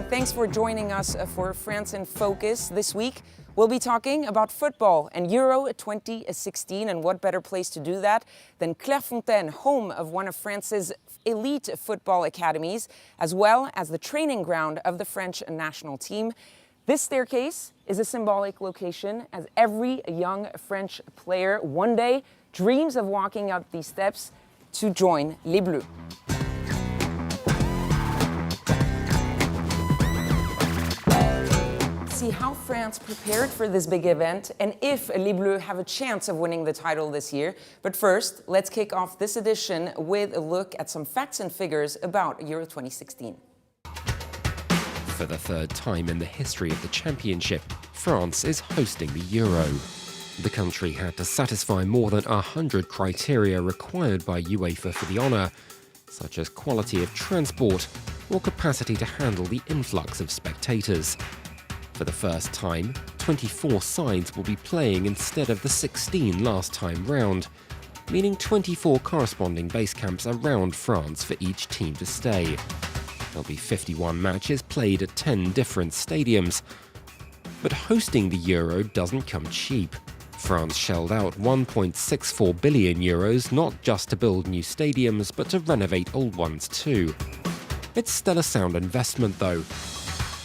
Thanks for joining us for France in Focus. This week, we'll be talking about football and Euro 2016, and what better place to do that than Clairefontaine, home of one of France's elite football academies, as well as the training ground of the French national team. This staircase is a symbolic location, as every young French player one day dreams of walking up these steps to join Les Bleus. See how France prepared for this big event and if Les Bleus have a chance of winning the title this year. But first, let's kick off this edition with a look at some facts and figures about Euro 2016. For the third time in the history of the championship, France is hosting the Euro. The country had to satisfy more than 100 criteria required by UEFA for the honour, such as quality of transport or capacity to handle the influx of spectators. For the first time, 24 sides will be playing instead of the 16 last time round, meaning 24 corresponding base camps around France for each team to stay. There'll be 51 matches played at 10 different stadiums. But hosting the Euro doesn't come cheap. France shelled out €1.64 billion, not just to build new stadiums, but to renovate old ones too. It's still a sound investment though.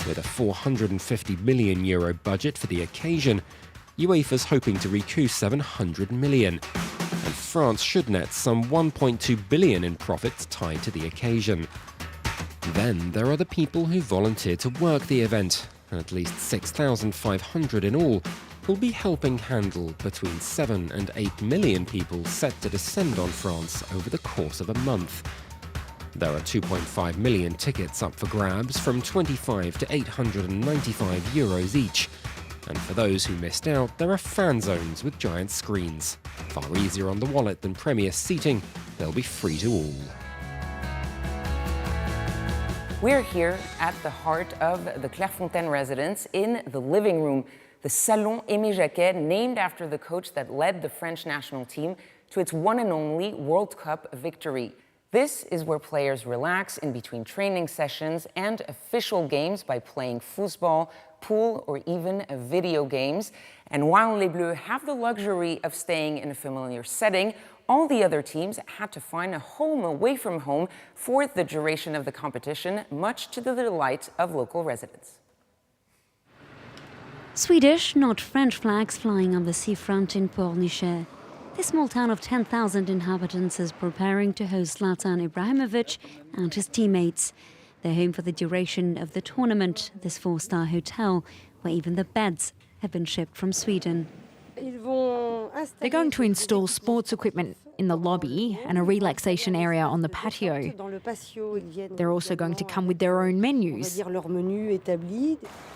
With a €450 million budget for the occasion, UEFA's hoping to recoup €700 million. And France should net some €1.2 billion in profits tied to the occasion. Then there are the people who volunteered to work the event, and at least 6,500 in all, will be helping handle between 7 and 8 million people set to descend on France over the course of a month. There are 2.5 million tickets up for grabs, from €25 to €895 each. And for those who missed out, there are fan zones with giant screens. Far easier on the wallet than premier seating, they'll be free to all. We're here at the heart of the Clairefontaine residence in the living room, the Salon Aimé Jacquet, named after the coach that led the French national team to its one and only World Cup victory. This is where players relax in between training sessions and official games by playing foosball, pool, or even video games. And while Les Bleus have the luxury of staying in a familiar setting, all the other teams had to find a home away from home for the duration of the competition, much to the delight of local residents. Swedish, not French flags flying on the seafront in Pornichet. This small town of 10,000 inhabitants is preparing to host Zlatan Ibrahimovic and his teammates. They're home for the duration of the tournament, this 4-star hotel, where even the beds have been shipped from Sweden. They're going to install sports equipment in the lobby and a relaxation area on the patio. They're also going to come with their own menus.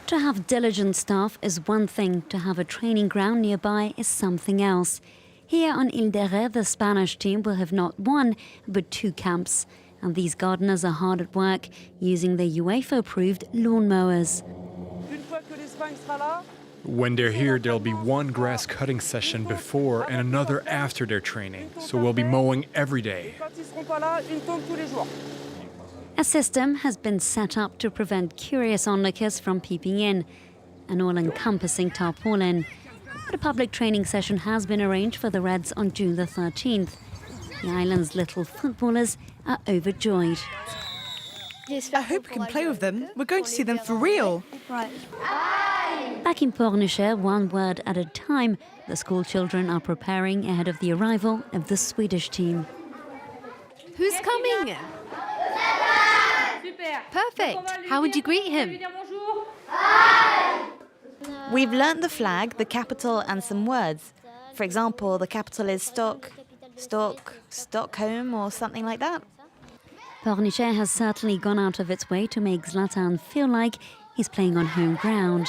To have diligent staff is one thing, to have a training ground nearby is something else. Here on Ile de Ré, the Spanish team will have not one, but 2 camps. And these gardeners are hard at work, using the UEFA-approved lawnmowers. When they're here, there'll be one grass cutting session before and another after their training. So we'll be mowing every day. A system has been set up to prevent curious onlookers from peeping in. An all-encompassing tarpaulin. But a public training session has been arranged for the Reds on June the 13th. The island's little footballers are overjoyed. I hope we can play with them. We're going to see them for real. Right. Back in Pornichet, one word at a time, the school children are preparing ahead of the arrival of the Swedish team. Who's coming? Perfect. How would you greet him? We've learnt the flag, the capital, and some words. For example, the capital is Stockholm, or something like that. Pornichet has certainly gone out of its way to make Zlatan feel like he's playing on home ground.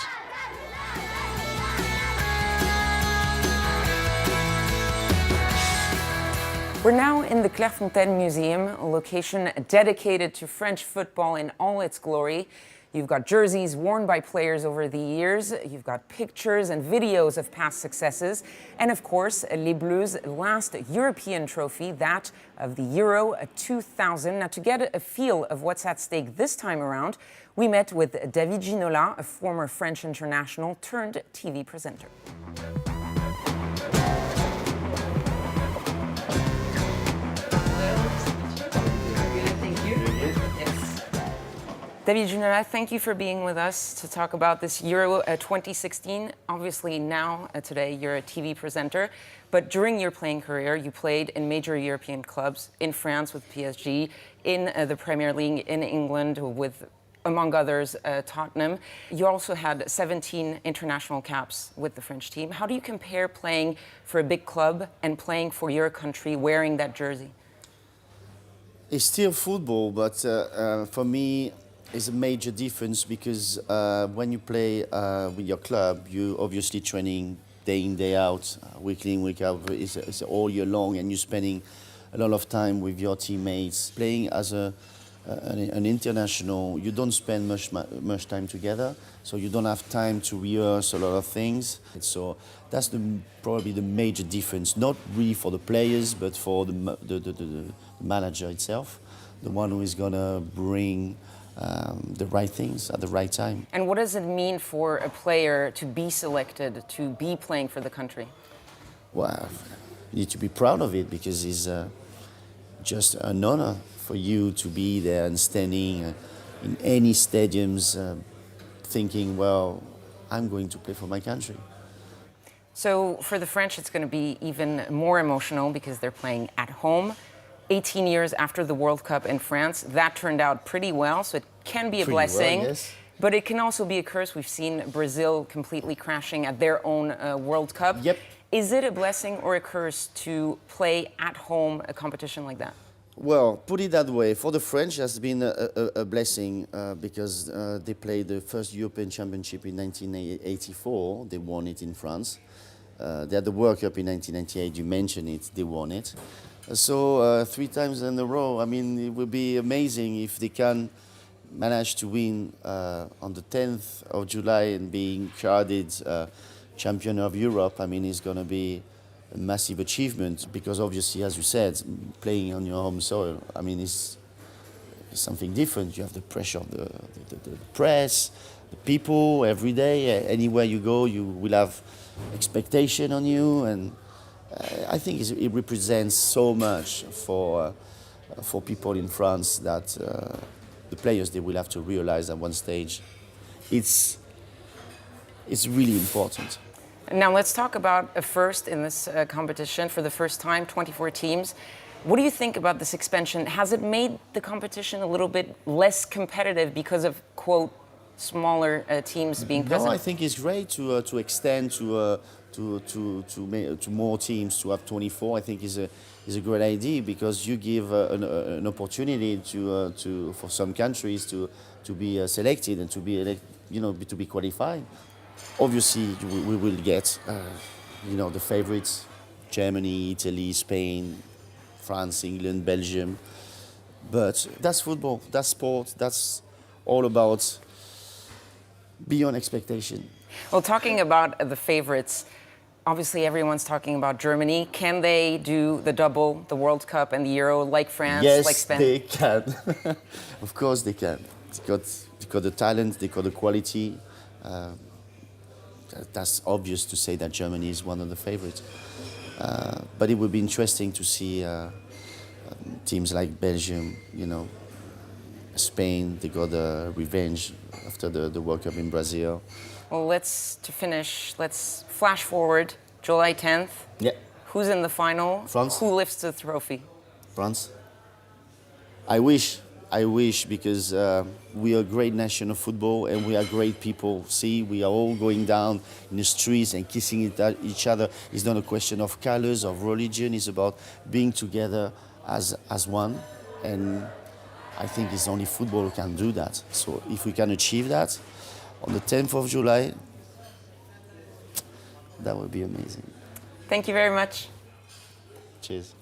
We're now in the Clairefontaine Museum, a location dedicated to French football in all its glory. You've got jerseys worn by players over the years. You've got pictures and videos of past successes. And of course, Les Bleus' last European trophy, that of the Euro 2000. Now, to get a feel of what's at stake this time around, we met with David Ginola, a former French international turned TV presenter. David Ginola, thank you for being with us to talk about this Euro 2016. Obviously now, today, you're a TV presenter, but during your playing career, you played in major European clubs, in France with PSG, in the Premier League in England with, among others, Tottenham. You also had 17 international caps with the French team. How do you compare playing for a big club and playing for your country wearing that jersey? It's still football, but for me, it's a major difference because when you play with your club, you obviously training day in, day out, week in, week out. It's all year long, and you're spending a lot of time with your teammates. Playing as an international, you don't spend much time together, so you don't have time to rehearse a lot of things. So that's probably the major difference, not really for the players, but for the manager itself, the one who is gonna bring the right things at the right time. And what does it mean for a player to be selected, to be playing for the country? Well, you need to be proud of it because it's just an honor for you to be there and standing in any stadiums thinking, well, I'm going to play for my country. So for the French, it's going to be even more emotional because they're playing at home. 18 years after the World Cup in France, that turned out pretty well, so it can be a blessing. Well, yes. But it can also be a curse. We've seen Brazil completely crashing at their own World Cup. Yep. Is it a blessing or a curse to play at home a competition like that? Well, put it that way. For the French, it has been a blessing because they played the first European Championship in 1984. They won it in France. They had the World Cup in 1998. You mentioned it. They won it. So 3 times in a row, I mean, it would be amazing if they can manage to win on the 10th of July and being crowded champion of Europe. I mean, it's going to be a massive achievement because obviously, as you said, playing on your home soil, I mean, it's something different. You have the pressure of the press, the people every day. Anywhere you go, you will have expectation on you, and I think it represents so much for people in France that the players, they will have to realize at one stage it's really important. Now let's talk about a first in this competition. For the first time, 24 teams. What do you think about this expansion? Has it made the competition a little bit less competitive because of, quote, smaller teams being present? No, I think it's great to extend to more teams, to have 24. I think is a great idea because you give an opportunity for some countries to be selected and to be qualified. Obviously, we will get the favorites: Germany, Italy, Spain, France, England, Belgium. But that's football, that's sport, that's all about beyond expectation. Well, talking about the favorites, obviously everyone's talking about Germany. Can they do the double, the World Cup and the Euro, like France, like Spain? Yes, they can. Of course they can. They got the talent, they got the quality. That's obvious to say that Germany is one of the favorites. But it would be interesting to see teams like Belgium, Spain. They got the revenge after the World Cup in Brazil. Well, let's flash forward, July 10th. Yeah. Who's in the final? France. Who lifts the trophy? France. I wish because we are a great nation of football and we are great people. See, we are all going down in the streets and kissing each other. It's not a question of colors, of religion. It's about being together as one. And I think it's only football who can do that. So if we can achieve that on the 10th of July, that would be amazing. Thank you very much. Cheers.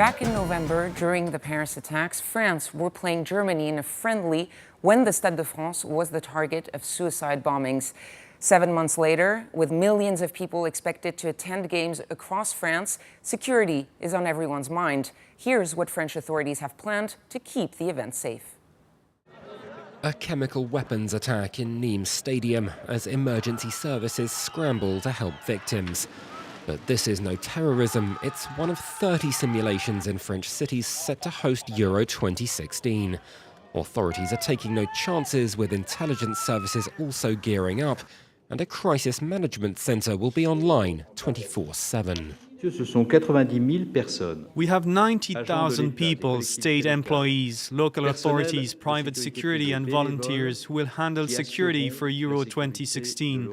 Back in November, during the Paris attacks, France were playing Germany in a friendly when the Stade de France was the target of suicide bombings. 7 months later, with millions of people expected to attend games across France, security is on everyone's mind. Here's what French authorities have planned to keep the event safe. A chemical weapons attack in Nîmes Stadium as emergency services scramble to help victims. But this is no terrorism, it's one of 30 simulations in French cities set to host Euro 2016. Authorities are taking no chances, with intelligence services also gearing up, and a crisis management centre will be online 24/7. We have 90,000 people, state employees, local authorities, private security and volunteers who will handle security for Euro 2016.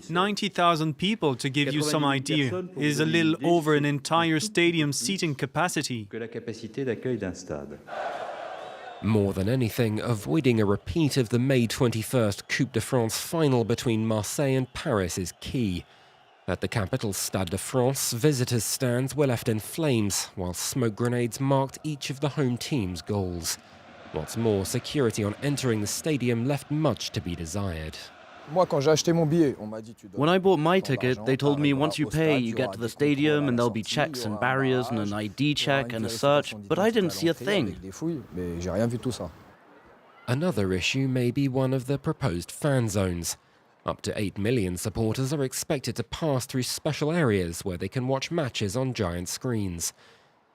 90,000 people, to give you some idea, is a little over an entire stadium seating capacity. More than anything, avoiding a repeat of the May 21st Coupe de France final between Marseille and Paris is key. At the capital's Stade de France, visitors' stands were left in flames, while smoke grenades marked each of the home team's goals. What's more, security on entering the stadium left much to be desired. When I bought my ticket, they told me once you pay, you get to the stadium and there'll be checks and barriers and an ID check and a search, but I didn't see a thing. Another issue may be one of the proposed fan zones. Up to 8 million supporters are expected to pass through special areas where they can watch matches on giant screens.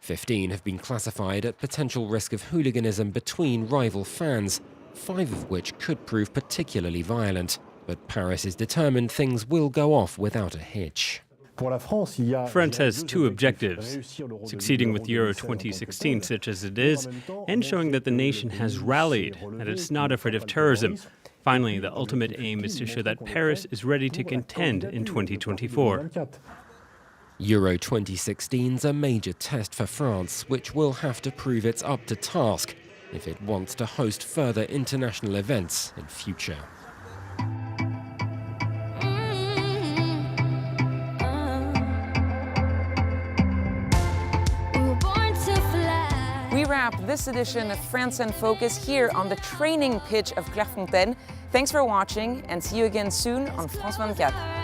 15 have been classified at potential risk of hooliganism between rival fans, 5 of which could prove particularly violent. But Paris is determined things will go off without a hitch. France has two objectives: succeeding with Euro 2016 such as it is, and showing that the nation has rallied, that it's not afraid of terrorism. Finally, the ultimate aim is to show that Paris is ready to contend in 2024. Euro 2016's a major test for France, which will have to prove it's up to task if it wants to host further international events in future. We wrap this edition of France in Focus here on the training pitch of Clairefontaine. Thanks for watching and see you again soon on France 24.